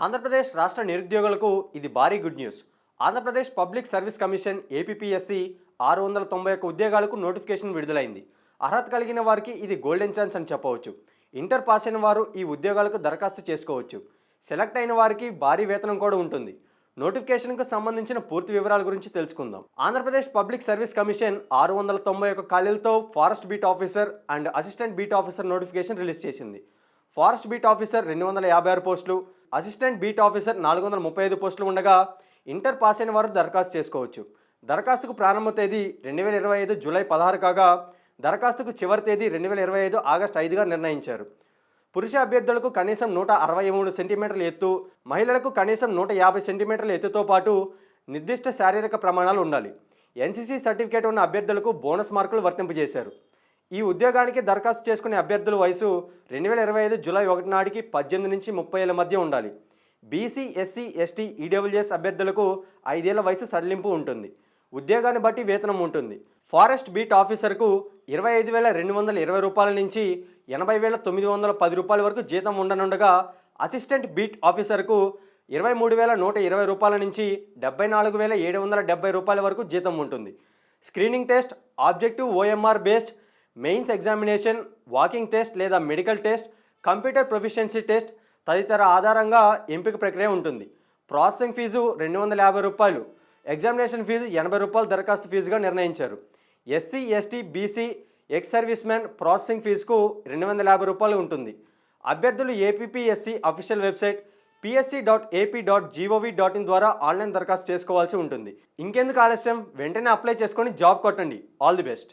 ఆంధ్రప్రదేశ్ రాష్ట్ర నిరుద్యోగులకు ఇది భారీ good news. Andhra Pradesh public service commission APPSC 691 ఉద్యోగాలకు నోటిఫికేషన్ విడుదలైంది. అర్హత కలిగిన వారికి ఇది గోల్డెన్ ఛాన్స్ అని చెప్పవచ్చు. ఇంటర్ పాస్ అయిన వారు ఈ ఉద్యోగాలకు దరఖాస్తు చేసుకోవచ్చు. సెలెక్ట్ అయిన వారికి భారీ వేతనం కూడా ఉంటుంది. నోటిఫికేషన్కు సంబంధించిన పూర్తి వివరాల గురించి తెలుసుకుందాం. ఆంధ్రప్రదేశ్ పబ్లిక్ సర్వీస్ కమిషన్ 691 ఖాళీలతో forest beat officer and assistant beat officer notification release చేసింది. ఫారెస్ట్ బీట్ ఆఫీసర్ 256 పోస్టులు, అసిస్టెంట్ బీట్ ఆఫీసర్ 435 పోస్టులు ఉండగా ఇంటర్ పాస్ అయిన వారు దరఖాస్తు చేసుకోవచ్చు. దరఖాస్తుకు ప్రారంభ తేదీ 2025 జూలై 16 కాగా దరఖాస్తుకు చివరి తేదీ 2025 ఆగస్టు 5గా నిర్ణయించారు. పురుష అభ్యర్థులకు కనీసం 163 సెంటీమీటర్ల ఎత్తు, మహిళలకు కనీసం 150 సెంటీమీటర్ల ఎత్తుతో పాటు నిర్దిష్ట శారీరక ప్రమాణాలు ఉండాలి. ఎన్సీసీ సర్టిఫికేట్ ఉన్న అభ్యర్థులకు బోనస్ మార్కులు వర్తింపజేశారు. ఈ ఉద్యోగానికి దరఖాస్తు చేసుకునే అభ్యర్థుల వయసు 2025 జూలై 1 నాటికి 18 నుంచి 30 ఏళ్ల మధ్య ఉండాలి. బీసీ, ఎస్సీ, ఎస్టీ, ఈడబ్ల్యూఎస్ అభ్యర్థులకు 5 ఏళ్ల వయసు సడలింపు ఉంటుంది. ఉద్యోగాన్ని బట్టి వేతనం ఉంటుంది. ఫారెస్ట్ బీట్ ఆఫీసర్కు 25,220 రూపాయల నుంచి 80,910 రూపాయల వరకు జీతం ఉండనుండగా అసిస్టెంట్ బీట్ ఆఫీసర్కు 23,120 రూపాయల నుంచి 74,770 రూపాయల వరకు జీతం ఉంటుంది. Screening test, objective OMR based, mains examination, walking test లేదా medical test, computer proficiency test తదితర ఆధారంగా ఎంపిక ప్రక్రియ ఉంటుంది. ప్రాసెసింగ్ ఫీజు 250 రూపాయలు, ఎగ్జామినేషన్ ఫీజు 80 రూపాయలు దరఖాస్తు ఫీజుగా నిర్ణయించారు. SC, ST, BC, ex service man processing ఫీజుకు 250 రూపాయలు ఉంటుంది. అభ్యర్థులు ఏపీపీఎస్సీ అఫీషియల్ వెబ్సైట్ psc.ap.gov.in ద్వారా ఆన్లైన్ దరఖాస్తు చేసుకోవాల్సి ఉంటుంది. ఇంకెందుకు ఆలస్యం, వెంటనే అప్లై చేసుకొని జాబ్ కొట్టండి. All the best.